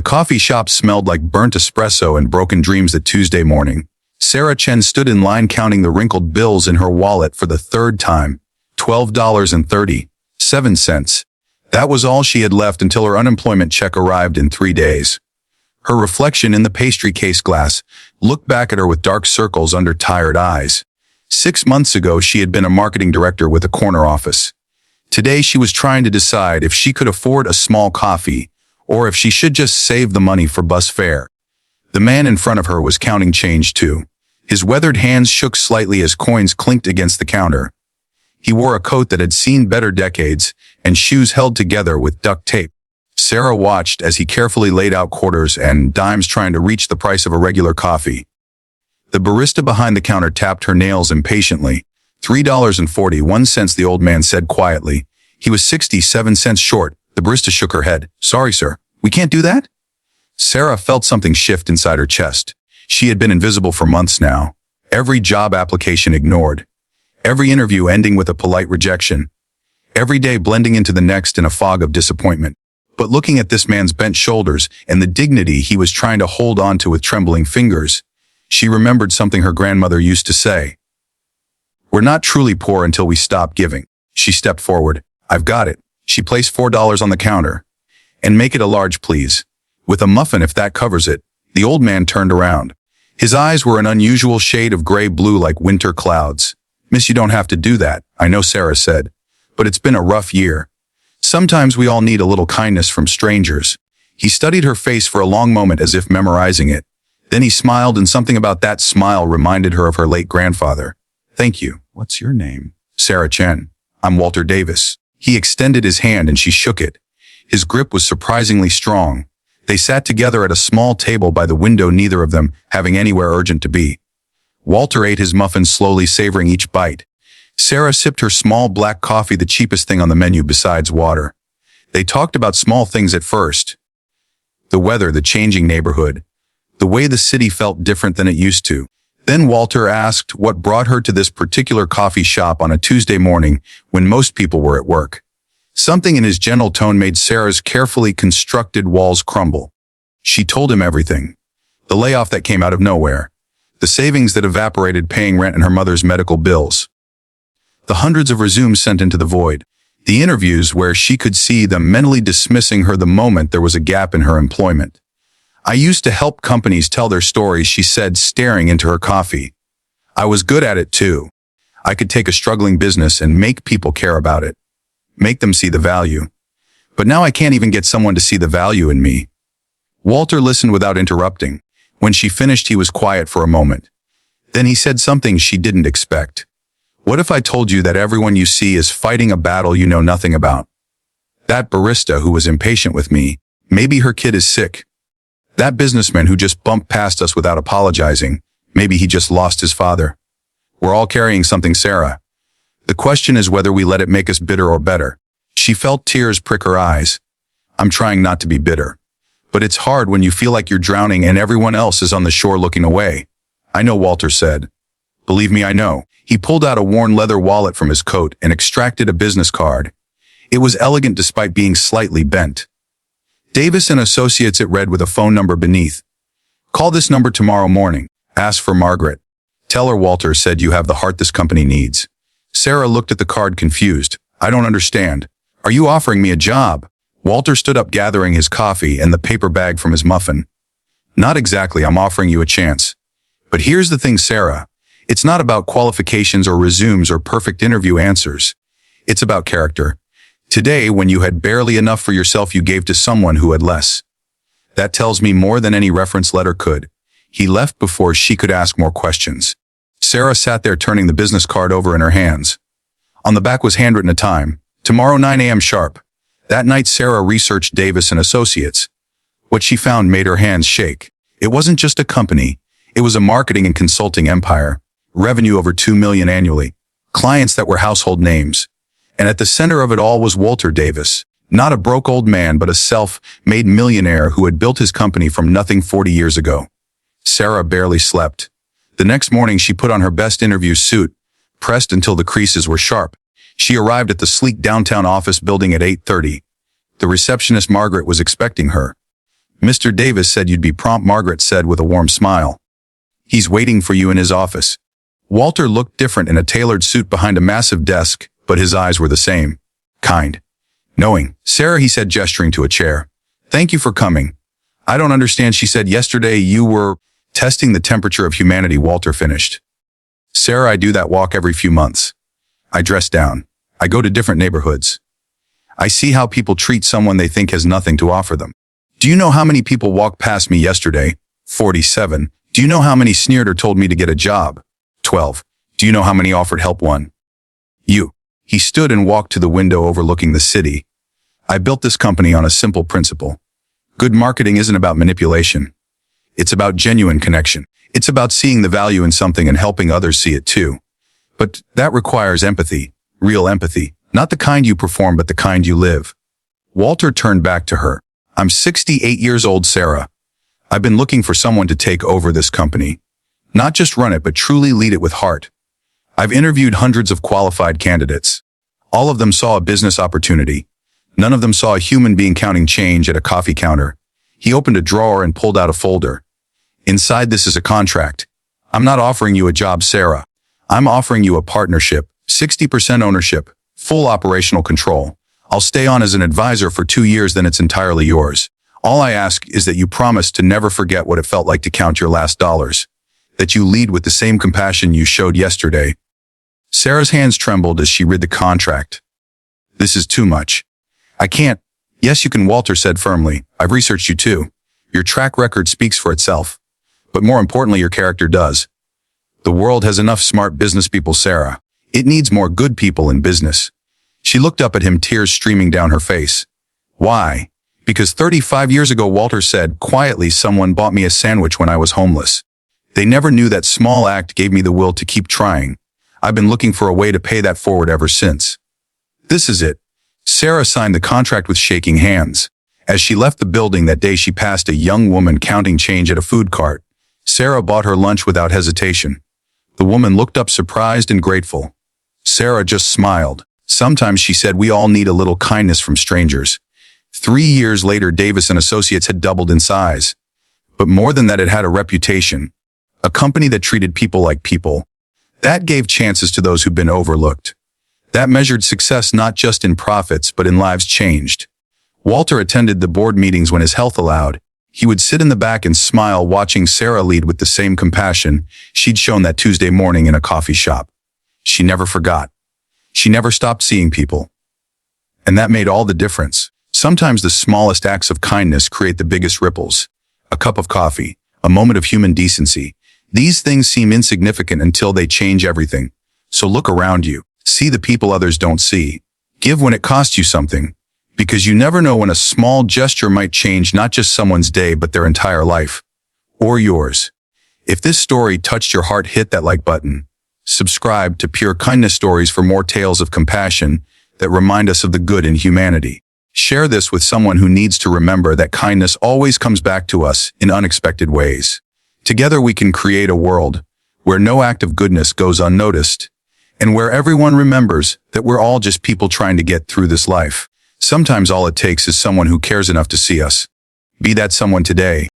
The coffee shop smelled like burnt espresso and broken dreams that Tuesday morning. Sarah Chen stood in line counting the wrinkled bills in her wallet for the third time. $12.37. That was all she had left until her unemployment check arrived in 3 days. Her reflection in the pastry case glass looked back at her with dark circles under tired eyes. 6 months ago, she had been a marketing director with a corner office. Today, she was trying to decide if she could afford a small coffee or if she should just save the money for bus fare. The man in front of her was counting change too. His weathered hands shook slightly as coins clinked against the counter. He wore a coat that had seen better decades and shoes held together with duct tape. Sarah watched as he carefully laid out quarters and dimes trying to reach the price of a regular coffee. The barista behind the counter tapped her nails impatiently. $3.41, the old man said quietly. He was 67 cents short. The barista shook her head. Sorry, sir. We can't do that? Sarah felt something shift inside her chest. She had been invisible for months now. Every job application ignored. Every interview ending with a polite rejection. Every day blending into the next in a fog of disappointment. But looking at this man's bent shoulders and the dignity he was trying to hold on to with trembling fingers, she remembered something her grandmother used to say. We're not truly poor until we stop giving. She stepped forward. I've got it. She placed $4 on the counter. And make it a large, please. With a muffin if that covers it. The old man turned around. His eyes were an unusual shade of gray-blue like winter clouds. Miss, you don't have to do that, I know, Sarah said. But it's been a rough year. Sometimes we all need a little kindness from strangers. He studied her face for a long moment as if memorizing it. Then he smiled, and something about that smile reminded her of her late grandfather. Thank you. What's your name? Sarah Chen. I'm Walter Davis. He extended his hand and she shook it. His grip was surprisingly strong. They sat together at a small table by the window, neither of them having anywhere urgent to be. Walter ate his muffin slowly, savoring each bite. Sarah sipped her small black coffee, the cheapest thing on the menu besides water. They talked about small things at first. The weather, the changing neighborhood, the way the city felt different than it used to. Then Walter asked what brought her to this particular coffee shop on a Tuesday morning when most people were at work. Something in his gentle tone made Sarah's carefully constructed walls crumble. She told him everything. The layoff that came out of nowhere. The savings that evaporated paying rent and her mother's medical bills. The hundreds of resumes sent into the void. The interviews where she could see them mentally dismissing her the moment there was a gap in her employment. I used to help companies tell their stories, she said, staring into her coffee. I was good at it too. I could take a struggling business and make people care about it. Make them see the value. But now I can't even get someone to see the value in me. Walter listened without interrupting. When she finished, he was quiet for a moment. Then he said something she didn't expect. What if I told you that everyone you see is fighting a battle you know nothing about? That barista who was impatient with me, maybe her kid is sick. That businessman who just bumped past us without apologizing, maybe he just lost his father. We're all carrying something, Sarah. The question is whether we let it make us bitter or better. She felt tears prick her eyes. I'm trying not to be bitter. But it's hard when you feel like you're drowning and everyone else is on the shore looking away. I know, Walter said. Believe me, I know. He pulled out a worn leather wallet from his coat and extracted a business card. It was elegant despite being slightly bent. Davis and Associates, it read with a phone number beneath. Call this number tomorrow morning. Ask for Margaret. Tell her Walter said you have the heart this company needs. Sarah looked at the card confused. I don't understand. Are you offering me a job? Walter stood up, gathering his coffee and the paper bag from his muffin. Not exactly, I'm offering you a chance. But here's the thing, Sarah. It's not about qualifications or resumes or perfect interview answers. It's about character. Today, when you had barely enough for yourself, you gave to someone who had less. That tells me more than any reference letter could. He left before she could ask more questions. Sarah sat there, turning the business card over in her hands. On the back was handwritten a time. Tomorrow 9 a.m. sharp. That night, Sarah researched Davis and Associates. What she found made her hands shake. It wasn't just a company. It was a marketing and consulting empire. Revenue over $2 million annually. Clients that were household names. And at the center of it all was Walter Davis. Not a broke old man, but a self-made millionaire who had built his company from nothing 40 years ago. Sarah barely slept. The next morning, she put on her best interview suit, pressed until the creases were sharp. She arrived at the sleek downtown office building at 8:30. The receptionist, Margaret, was expecting her. Mr. Davis said you'd be prompt, Margaret said with a warm smile. He's waiting for you in his office. Walter looked different in a tailored suit behind a massive desk, but his eyes were the same. Kind. Knowing. Sarah, he said, gesturing to a chair. Thank you for coming. I don't understand, she said. Yesterday you were testing the temperature of humanity, Walter finished. Sarah, I do that walk every few months. I dress down. I go to different neighborhoods. I see how people treat someone they think has nothing to offer them. Do you know how many people walked past me yesterday? 47. Do you know how many sneered or told me to get a job? 12. Do you know how many offered help? 1. You. He stood and walked to the window overlooking the city. I built this company on a simple principle. Good marketing isn't about manipulation. It's about genuine connection. It's about seeing the value in something and helping others see it too. But that requires empathy, real empathy, not the kind you perform but the kind you live. Walter turned back to her. I'm 68 years old, Sarah. I've been looking for someone to take over this company. Not just run it, but truly lead it with heart. I've interviewed hundreds of qualified candidates. All of them saw a business opportunity. None of them saw a human being counting change at a coffee counter. He opened a drawer and pulled out a folder. Inside this is a contract. I'm not offering you a job, Sarah. I'm offering you a partnership, 60% ownership, full operational control. I'll stay on as an advisor for 2 years, then it's entirely yours. All I ask is that you promise to never forget what it felt like to count your last dollars. That you lead with the same compassion you showed yesterday. Sarah's hands trembled as she read the contract. This is too much. I can't. Yes, you can, Walter said firmly. I've researched you too. Your track record speaks for itself. But more importantly, your character does. The world has enough smart business people, Sarah. It needs more good people in business. She looked up at him, tears streaming down her face. Why? Because 35 years ago, Walter said, quietly, someone bought me a sandwich when I was homeless. They never knew that small act gave me the will to keep trying. I've been looking for a way to pay that forward ever since. This is it. Sarah signed the contract with shaking hands. As she left the building that day, she passed a young woman counting change at a food cart. Sarah bought her lunch without hesitation. The woman looked up surprised and grateful. Sarah just smiled. Sometimes, she said, we all need a little kindness from strangers. 3 years later, Davis and Associates had doubled in size. But more than that, it had a reputation. A company that treated people like people. That gave chances to those who'd been overlooked. That measured success not just in profits but in lives changed. Walter attended the board meetings when his health allowed. He would sit in the back and smile, watching Sarah lead with the same compassion she'd shown that Tuesday morning in a coffee shop. She never forgot. She never stopped seeing people. And that made all the difference. Sometimes the smallest acts of kindness create the biggest ripples. A cup of coffee, a moment of human decency. These things seem insignificant until they change everything. So look around you. See the people others don't see. Give when it costs you something. Because you never know when a small gesture might change not just someone's day but their entire life. Or yours. If this story touched your heart, hit that like button. Subscribe to Pure Kindness Stories for more tales of compassion that remind us of the good in humanity. Share this with someone who needs to remember that kindness always comes back to us in unexpected ways. Together we can create a world where no act of goodness goes unnoticed, and where everyone remembers that we're all just people trying to get through this life. Sometimes all it takes is someone who cares enough to see us. Be that someone today.